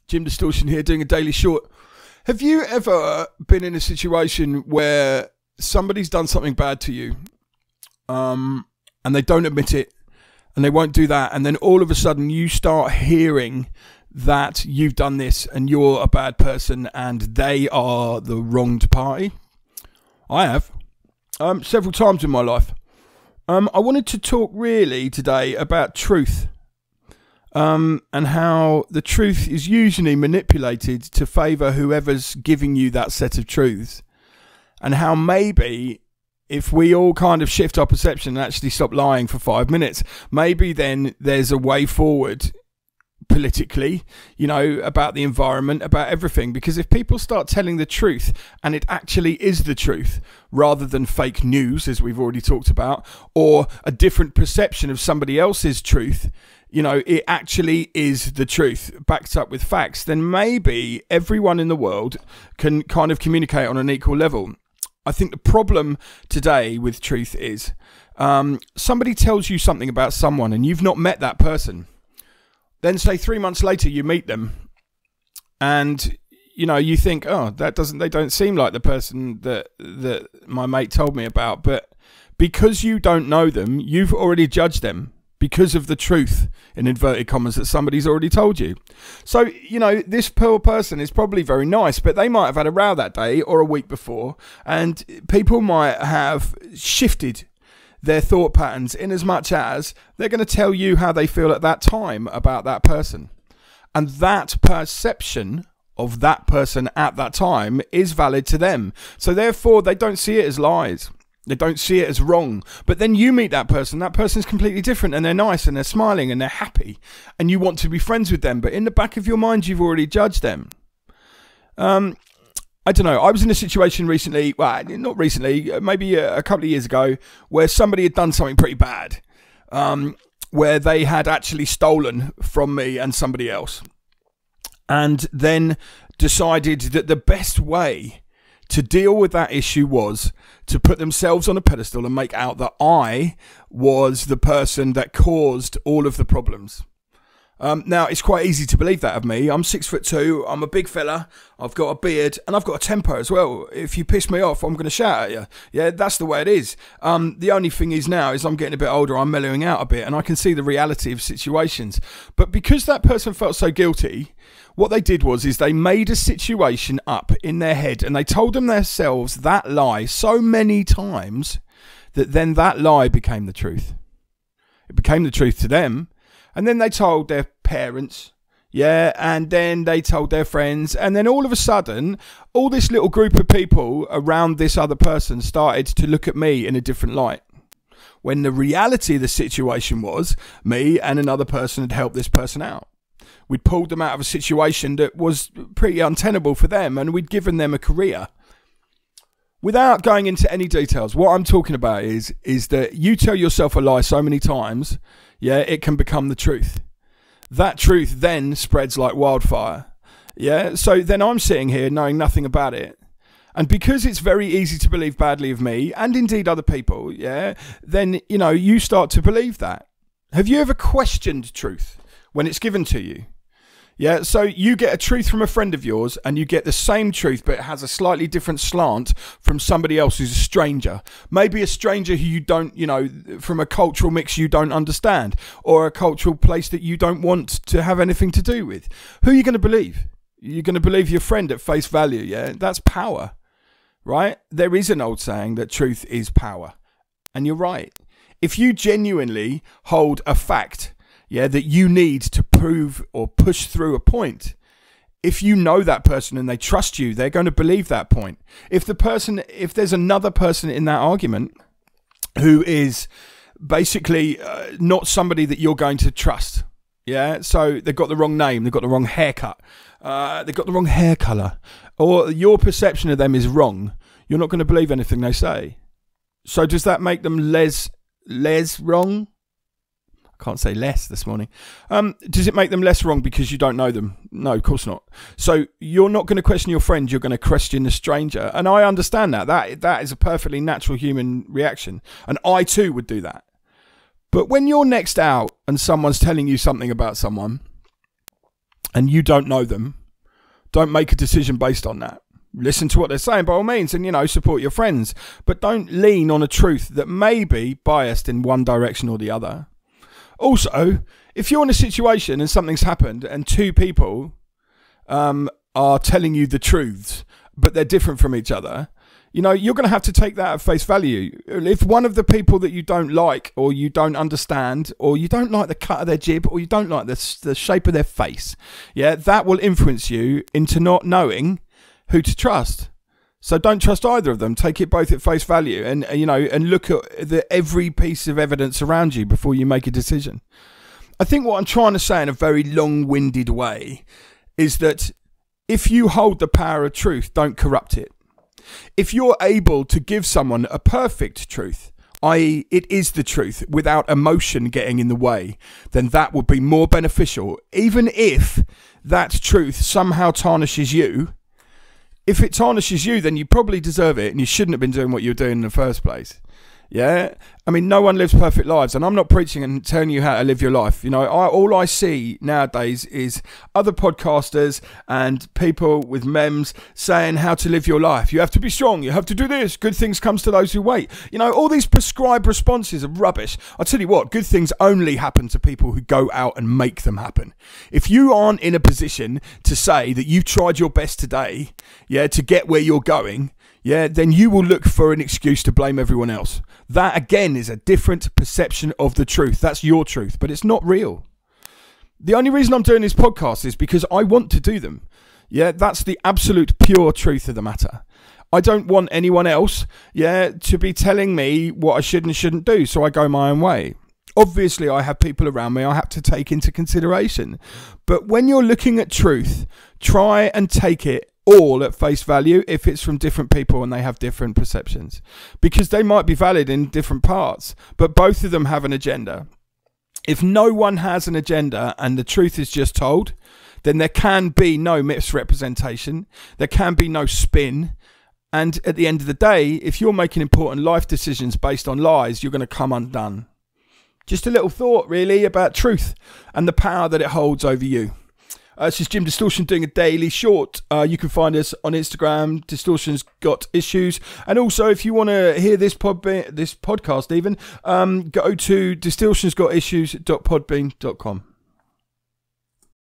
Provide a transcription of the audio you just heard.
Jim Distortion here, doing a daily short. Have you ever been in a situation where somebody's done something bad to you, and they don't admit it, and they won't do that, and then all of a sudden you start hearing that you've done this and you're a bad person and they are the wronged party? I have, several times in my life. I wanted to talk really today about truth. And how the truth is usually manipulated to favour whoever's giving you that set of truths, and how maybe if we all kind of shift our perception and actually stop lying for 5 minutes, maybe then there's a way forward politically, you know, about the environment, about everything. Because if people start telling the truth and it actually is the truth rather than fake news, as we've already talked about, or a different perception of somebody else's truth, you know, it actually is the truth backed up with facts, then maybe everyone in the world can kind of communicate on an equal level. I think the problem today with truth is somebody tells you something about someone and you've not met that person. Then say 3 months later you meet them and you know you think, oh, they don't seem like the person that my mate told me about. But because you don't know them, you've already judged them because of the truth, in inverted commas, that somebody's already told you. So, you know, this poor person is probably very nice, but they might have had a row that day or a week before, and people might have shifted their thought patterns in as much as they're going to tell you how they feel at that time about that person. And that perception of that person at that time is valid to them. So therefore, they don't see it as lies. They don't see it as wrong. But then you meet that person's completely different, and they're nice and they're smiling and they're happy and you want to be friends with them. But in the back of your mind, you've already judged them. I don't know. I was in a situation recently, well, not recently, maybe a couple of years ago, where somebody had done something pretty bad, where they had actually stolen from me and somebody else, and then decided that the best way to deal with that issue was to put themselves on a pedestal and make out that I was the person that caused all of the problems. Now, it's quite easy to believe that of me. I'm 6'2", I'm a big fella, I've got a beard, and I've got a temper as well. If you piss me off, I'm going to shout at you. Yeah, that's the way it is. The only thing is now is I'm getting a bit older, I'm mellowing out a bit, and I can see the reality of situations. But because that person felt so guilty, what they did was they made a situation up in their head, and they told themselves that lie so many times that then that lie became the truth. It became the truth to them. And then they told their parents, yeah, and then they told their friends. And then all of a sudden, all this little group of people around this other person started to look at me in a different light. When the reality of the situation was, me and another person had helped this person out. We'd pulled them out of a situation that was pretty untenable for them, and we'd given them a career. Without going into any details, what I'm talking about is that you tell yourself a lie so many times, yeah, it can become the truth. That truth then spreads like wildfire. Yeah, so then I'm sitting here knowing nothing about it. And because it's very easy to believe badly of me, and indeed other people, yeah, then, you know, you start to believe that. Have you ever questioned truth when it's given to you? Yeah, so you get a truth from a friend of yours and you get the same truth, but it has a slightly different slant from somebody else who's a stranger. Maybe a stranger who you don't, you know, from a cultural mix you don't understand, or a cultural place that you don't want to have anything to do with. Who are you going to believe? You're going to believe your friend at face value, yeah? That's power, right? There is an old saying that truth is power. And you're right. If you genuinely hold a fact, yeah, that you need to prove or push through a point, if you know that person and they trust you, they're going to believe that point. If there's another person in that argument who is basically not somebody that you're going to trust, yeah, so they've got the wrong name, they've got the wrong haircut, they've got the wrong hair colour, or your perception of them is wrong, you're not going to believe anything they say. So does that make them less wrong? Can't say less this morning. Does it make them less wrong because you don't know them? No, of course not. So you're not going to question your friend, you're going to question a stranger. And I understand that. That is a perfectly natural human reaction. And I too would do that. But when you're next out and someone's telling you something about someone and you don't know them, Don't make a decision based on that. Listen to what they're saying by all means, and, you know, support your friends. But don't lean on a truth that may be biased in one direction or the other. Also, if you're in a situation and something's happened and two people are telling you the truths, but they're different from each other, you know, you're going to have to take that at face value. If one of the people that you don't like, or you don't understand, or you don't like the cut of their jib, or you don't like the shape of their face, yeah, that will influence you into not knowing who to trust. So don't trust either of them. Take it both at face value, and, you know, and look at every piece of evidence around you before you make a decision. I think what I'm trying to say in a very long-winded way is that if you hold the power of truth, don't corrupt it. If you're able to give someone a perfect truth, i.e. it is the truth without emotion getting in the way, then that would be more beneficial. Even if that truth somehow tarnishes you, if it tarnishes you, then you probably deserve it and you shouldn't have been doing what you were doing in the first place. Yeah, I mean, no one lives perfect lives, and I'm not preaching and telling you how to live your life. You know, all I see nowadays is other podcasters and people with memes saying how to live your life. You have to be strong. You have to do this. Good things comes to those who wait. You know, all these prescribed responses are rubbish. I'll tell you what, good things only happen to people who go out and make them happen. If you aren't in a position to say that you've tried your best today, yeah, to get where you're going, yeah, then you will look for an excuse to blame everyone else. That, again, is a different perception of the truth. That's your truth, but it's not real. The only reason I'm doing this podcast is because I want to do them. Yeah, that's the absolute pure truth of the matter. I don't want anyone else, yeah, to be telling me what I should and shouldn't do, so I go my own way. Obviously, I have people around me I have to take into consideration. But when you're looking at truth, try and take it all at face value if it's from different people and they have different perceptions, because they might be valid in different parts, but both of them have an agenda. If no one has an agenda and the truth is just told, then there can be no misrepresentation, there can be no spin, and at the end of the day, if you're making important life decisions based on lies, you're going to come undone. Just a little thought really about truth and the power that it holds over you. This is Jim Distortion doing a daily short. You can find us on Instagram, Distortion's Got Issues. And also, if you want to hear this podcast even, go to distortionsgotissues.podbean.com.